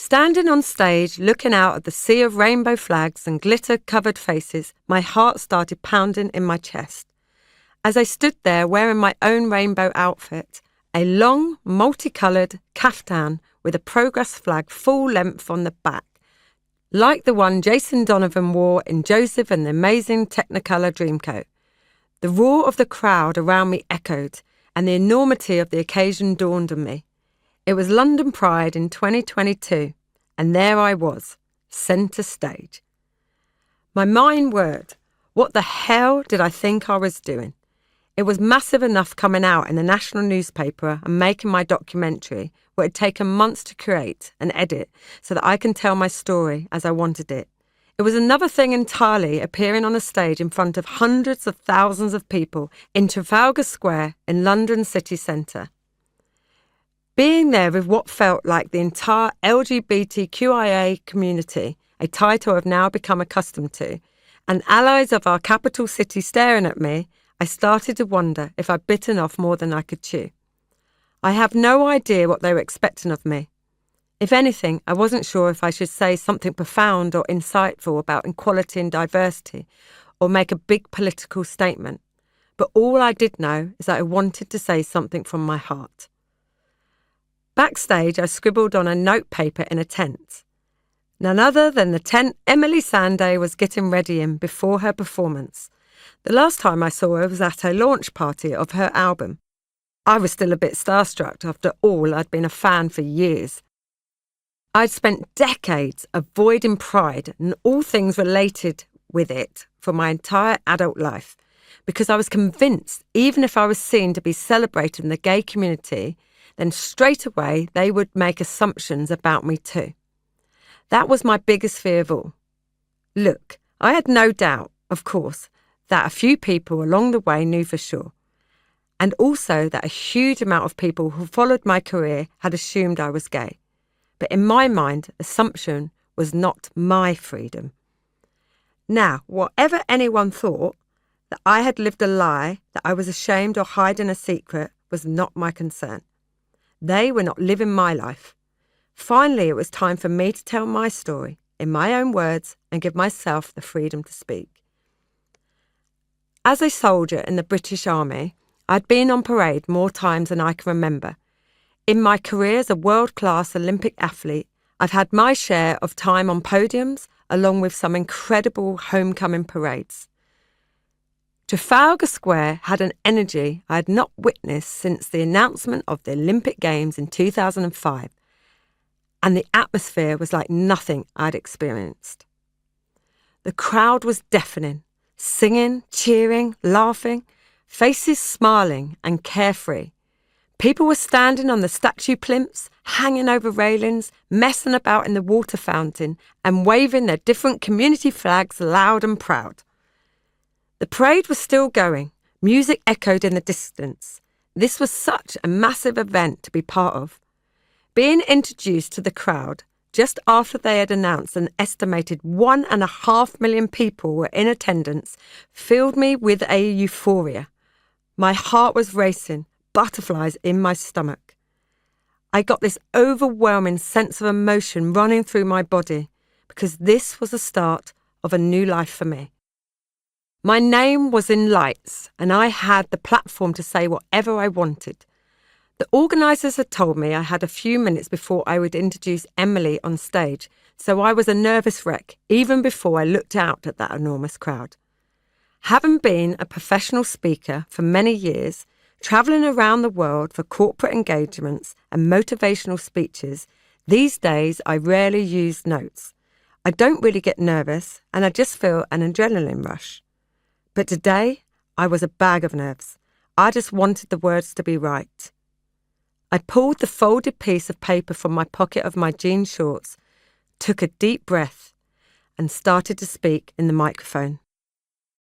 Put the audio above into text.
Standing on stage, looking out at the sea of rainbow flags and glitter-covered faces, my heart started pounding in my chest. As I stood there wearing my own rainbow outfit, a long, multicoloured caftan with a progress flag full length on the back, like the one Jason Donovan wore in Joseph and the Amazing Technicolor Dreamcoat. The roar of the crowd around me echoed, and the enormity of the occasion dawned on me. It was London Pride in 2022, and there I was, centre stage. My mind whirred. What the hell did I think I was doing? It was massive enough coming out in the national newspaper and making my documentary, what had taken months to create and edit so that I can tell my story as I wanted it. It was another thing entirely appearing on a stage in front of hundreds of thousands of people in Trafalgar Square in London city centre. Being there with what felt like the entire LGBTQIA community, a title I've now become accustomed to, and allies of our capital city staring at me, I started to wonder if I'd bitten off more than I could chew. I have no idea what they were expecting of me. If anything, I wasn't sure if I should say something profound or insightful about equality and diversity, or make a big political statement. But all I did know is that I wanted to say something from my heart. Backstage, I scribbled on a notepaper in a tent. None other than the tent Emily Sandé was getting ready in before her performance. The last time I saw her was at a launch party of her album. I was still a bit starstruck. After all, I'd been a fan for years. I'd spent decades avoiding Pride and all things related with it for my entire adult life, because I was convinced even if I was seen to be celebrating the gay community, then straight away they would make assumptions about me too. That was my biggest fear of all. Look, I had no doubt, of course, that a few people along the way knew for sure, and also that a huge amount of people who followed my career had assumed I was gay. But in my mind, assumption was not my freedom. Now, whatever anyone thought, that I had lived a lie, that I was ashamed or hiding a secret, was not my concern. They were not living my life. Finally, it was time for me to tell my story in my own words and give myself the freedom to speak. As a soldier in the British Army, I'd been on parade more times than I can remember. In my career as a world-class Olympic athlete, I've had my share of time on podiums, along with some incredible homecoming parades. Trafalgar Square had an energy I had not witnessed since the announcement of the Olympic Games in 2005, and the atmosphere was like nothing I'd experienced. The crowd was deafening, singing, cheering, laughing, faces smiling and carefree. People were standing on the statue plinths, hanging over railings, messing about in the water fountain, and waving their different community flags loud and proud. The parade was still going. Music echoed in the distance. This was such a massive event to be part of. Being introduced to the crowd just after they had announced an estimated 1.5 million people were in attendance filled me with a euphoria. My heart was racing, butterflies in my stomach. I got this overwhelming sense of emotion running through my body because this was the start of a new life for me. My name was in lights and I had the platform to say whatever I wanted. The organisers had told me I had a few minutes before I would introduce Emily on stage, so I was a nervous wreck even before I looked out at that enormous crowd. Having been a professional speaker for many years, travelling around the world for corporate engagements and motivational speeches, these days I rarely use notes. I don't really get nervous and I just feel an adrenaline rush. But today, I was a bag of nerves. I just wanted the words to be right. I pulled the folded piece of paper from my pocket of my jean shorts, took a deep breath, and started to speak in the microphone.